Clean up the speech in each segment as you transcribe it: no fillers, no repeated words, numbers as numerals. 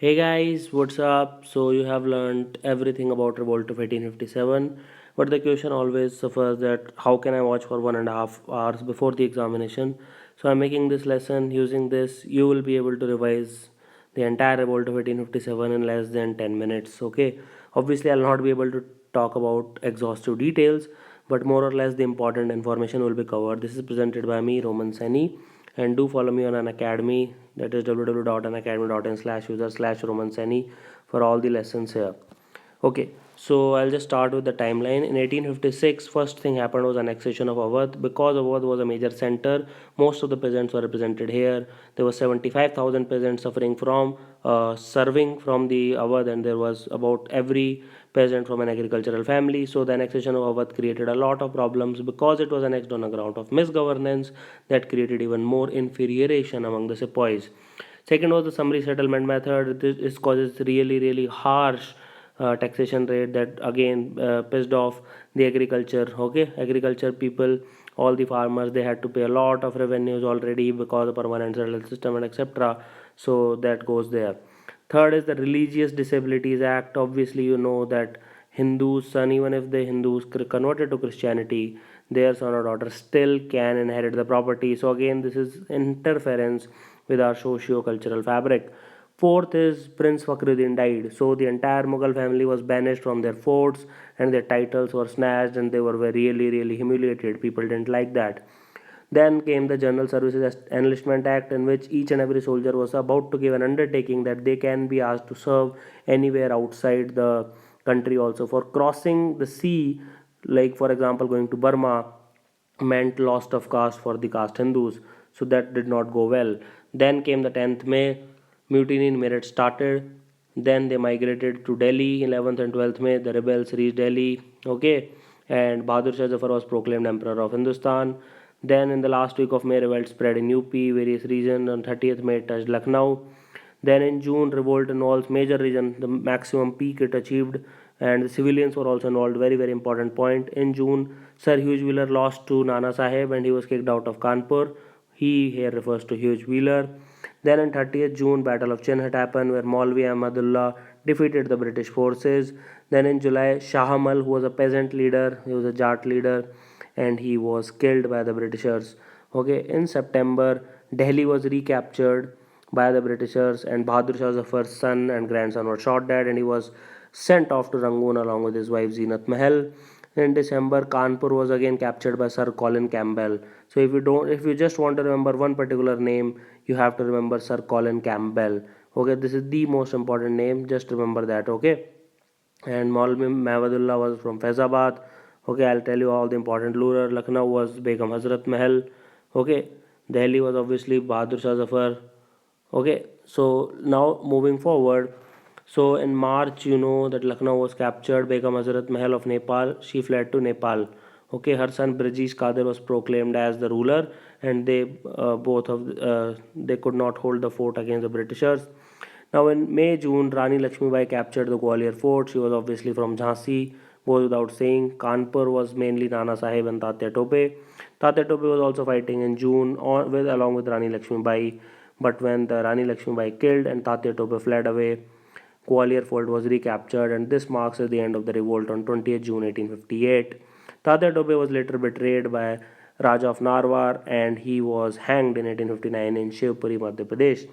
Hey guys, what's up? So you have learned everything about revolt of 1857, but the question always suffers that how can I watch for 1.5 hours before the examination? So I'm making this lesson. Using this, you will be able to revise the entire revolt of 1857 in less than 10 minutes. Okay, obviously I'll not be able to talk about exhaustive details, but more or less the important information will be covered. This is presented by me, Roman Seni, and do follow me on an academy, that is www.unacademy.in/user/romanseni for all the lessons here. Okay, so I'll just start with the timeline. In 1856, first thing happened was annexation of Awadh. Because Awadh was a major center, most of the peasants were represented here. There were 75,000 peasants suffering from serving from the Awadh, and there was about every peasant from an agricultural family. So the annexation of Awadh created a lot of problems because it was annexed on a ground of misgovernance that created even more infuriation among the sepoys. Second was the summary settlement method. This causes really harsh taxation rate that again pissed off the agriculture. Okay, agriculture people, all the farmers, they had to pay a lot of revenues already because of permanent settled system and etc. So that goes there. Third is the Religious Disabilities Act. Obviously, you know that Hindus, son, even if the Hindus converted to Christianity, their son or daughter still can inherit the property. So again, this is interference with our socio-cultural fabric. Fourth is Prince Fakhruddin died. So the entire Mughal family was banished from their forts and their titles were snatched and they were really humiliated. People didn't like that. Then came the General Services Enlistment Act, in which each and every soldier was about to give an undertaking that they can be asked to serve anywhere outside the country also. For crossing the sea, like for example going to Burma, meant loss of caste for the caste Hindus, so that did not go well. Then came the 10th May, mutiny in Meerut started. Then they migrated to Delhi. 11th and 12th May, the rebels reached Delhi. Okay, and Bahadur Shah Zafar was proclaimed Emperor of Hindustan. Then in the last week of May, revolt spread in UP, various regions. On 30th May, it touched Lucknow. Then in June, revolt involves major region, the maximum peak it achieved, and the civilians were also involved. Very important point. In June, Sir Hugh Wheeler lost to Nana Sahib and he was kicked out of Kanpur. He here refers to Hugh Wheeler. Then on 30th June, Battle of Chinhat happened where Maulvi Ahmadullah defeated the British forces. Then in July, Shah Amal, who was a peasant leader, he was a Jat leader, and he was killed by the Britishers. Okay, in September, Delhi was recaptured by the Britishers, and Bahadur Shah Zafar's son and grandson were shot dead, and he was sent off to Rangoon along with his wife Zeenat Mahal. In December, Kanpur was again captured by Sir Colin Campbell. So if you just want to remember one particular name, you have to remember Sir Colin Campbell. Okay, this is the most important name. Just remember that. Okay, and Maulvi Mahmudullah was from Faizabad. Okay, I'll tell you all the important ruler. Lucknow was Begum Hazrat Mahal. Okay, Delhi was obviously Bahadur Shah Zafar. Okay, so now moving forward, so in March, you know that Lucknow was captured. Begum Hazrat Mahal of Nepal, she fled to Nepal. Okay, her son Brijesh Kadir was proclaimed as the ruler, and they could not hold the fort against the Britishers. Now in May June, Rani Lakshmibai captured the Gwalior fort. She was obviously from Jhansi. Goes without saying. Kanpur was mainly Nana Sahib and Tatya Tope. Tatya Tope was also fighting in June along with Rani Lakshmibai. But when the Rani Lakshmibai killed and Tatya Tope fled away, Gwalior fort was recaptured, and this marks the end of the revolt on 20th June 1858. Tatya Tope was later betrayed by Raja of Narwar and he was hanged in 1859 in Shivpuri, Madhya Pradesh.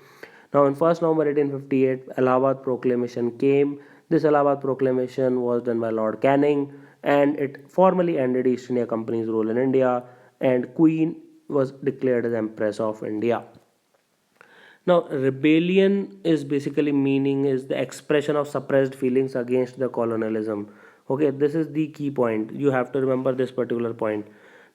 Now, on 1st November 1858, Allahabad Proclamation came. This Allahabad Proclamation was done by Lord Canning and it formally ended East India Company's rule in India, and Queen was declared as Empress of India. Now, rebellion is basically meaning is the expression of suppressed feelings against the colonialism. Okay, this is the key point. You have to remember this particular point.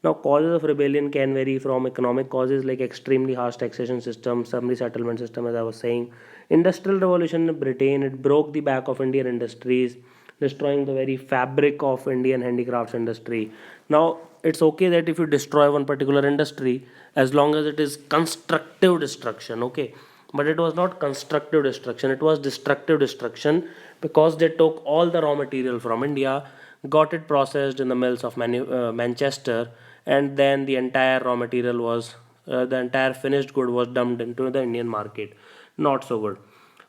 Now, causes of rebellion can vary from economic causes like extremely harsh taxation system, summary settlement system, as I was saying. Industrial revolution in Britain, it broke the back of Indian industries, destroying the very fabric of Indian handicrafts industry. Now, it's okay that if you destroy one particular industry, as long as it is constructive destruction, okay. But it was not constructive destruction, it was destructive destruction because they took all the raw material from India, got it processed in the mills of Manchester, and then the entire raw material was the entire finished good was dumped into the Indian market. Not so good.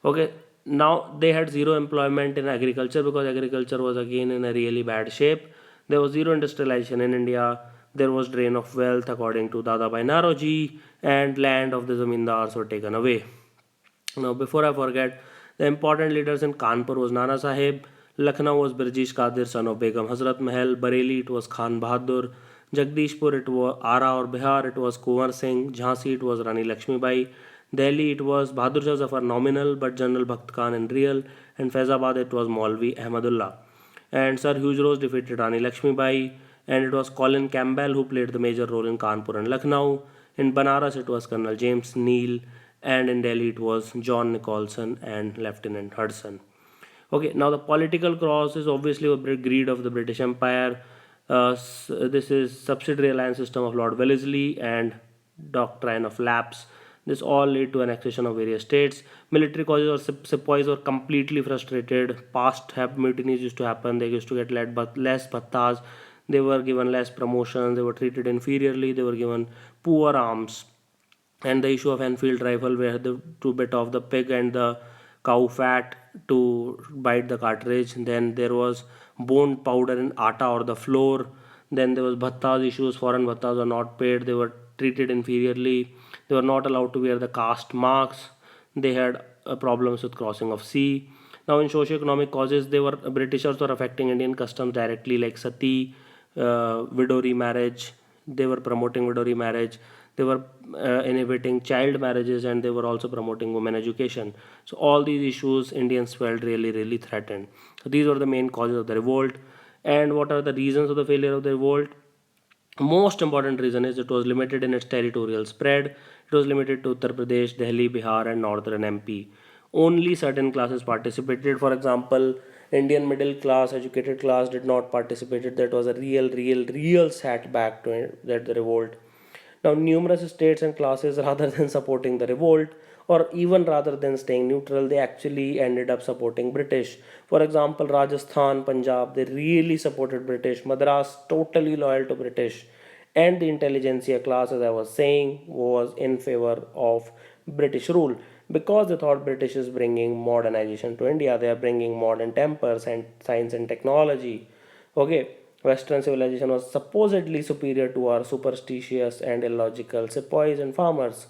Okay, Now they had zero employment in agriculture because agriculture was again in a really bad shape. There was zero industrialization in India. There was drain of wealth according to Dadabhai Naroji, and land of the zamindars were taken away. Now, before I forget, the important leaders in Kanpur was Nana Sahib, Lucknow was Birjish Qadir, son of Begum Hazrat Mahal, Bareilly it was Khan Bahadur, Jagdishpur it was Ara or Bihar it was Kunwar Singh, Jhansi it was Rani Lakshmi Bai, Delhi it was Bahadur Shah Zafar nominal but General Bakt Khan in real, and Faizabad it was Maulvi Ahmadullah. And Sir Hugh Rose defeated Rani Lakshmi Bai, and it was Colin Campbell who played the major role in Kanpur and Lucknow. In Banaras, it was Colonel James Neal, and in Delhi, it was John Nicholson and Lieutenant Hudson. Okay, now the political cross is obviously a greed of the British Empire. This is subsidiary alliance system of Lord Wellesley and doctrine of lapse. This all led to annexation of various states. Military causes or sepoys were completely frustrated. Past mutinies used to happen. They used to get led but less bhattas. They were given less promotions. They were treated inferiorly. They were given poor arms. And the issue of Enfield rifle, where the to bit of the pig and the cow fat to bite the cartridge. Then there was bone powder in atta or the flour. Then there was bhattas issues. Foreign bhattas were not paid. They were treated inferiorly. They were not allowed to wear the caste marks. They had problems with crossing of sea. Now, in socio-economic causes, they were Britishers were affecting Indian customs directly, like sati, widow remarriage. They were promoting widow remarriage. They were inhibiting child marriages, and they were also promoting women education. So all these issues Indians felt really threatened. So these were the main causes of the revolt. And what are the reasons of the failure of the revolt? Most important reason is it was limited in its territorial spread. It was limited to Uttar Pradesh, Delhi, Bihar, and northern MP. Only certain classes participated. For example, Indian middle class, educated class did not participate. That was a real setback to that the revolt. Now, numerous states and classes, rather than supporting the revolt, or even rather than staying neutral, they actually ended up supporting British. For example, Rajasthan, Punjab, they really supported British. Madras, totally loyal to British. And the intelligentsia class, as I was saying, was in favor of British rule because they thought British is bringing modernization to India. They are bringing modern tempers and science and technology. Okay, Western civilization was supposedly superior to our superstitious and illogical sepoys and farmers.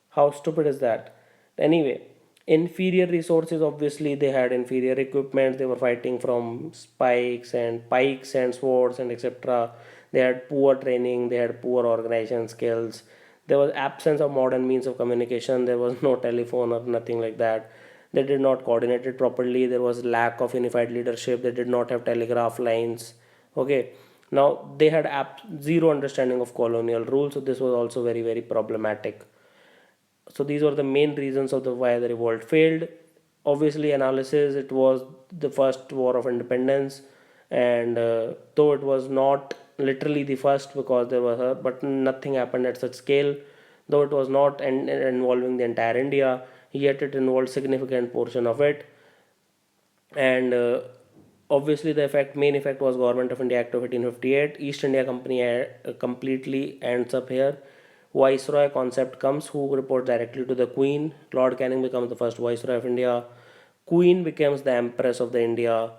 How stupid is that? Anyway, inferior resources, obviously they had inferior equipment. They were fighting from spikes and pikes and swords and etc. They had poor training. They had poor organization skills. There was absence of modern means of communication. There was no telephone or nothing like that. They did not coordinate it properly. There was lack of unified leadership. They did not have telegraph lines. Okay, now they had zero understanding of colonial rule, so this was also very problematic. So these were the main reasons of the why the revolt failed. Obviously, analysis, it was the first war of independence, and though it was not literally the first because there was a but nothing happened at such scale. Though it was not involving the entire India, yet it involved significant portion of it. And obviously the main effect was Government of India Act of 1858. East India Company completely ends up here. Viceroy concept comes, who reports directly to the Queen. Lord Canning becomes the first Viceroy of India. Queen becomes the Empress of the India,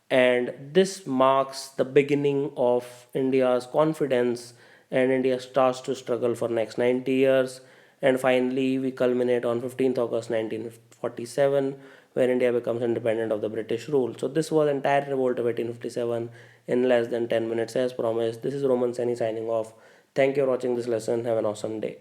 and this marks the beginning of India's confidence, and India starts to struggle for next 90 years, and finally we culminate on 15th August 1947, where India becomes independent of the British rule. So this was entire revolt of 1857 in less than 10 minutes as promised. This is Roman Seni signing off. Thank you for watching this lesson. Have an awesome day.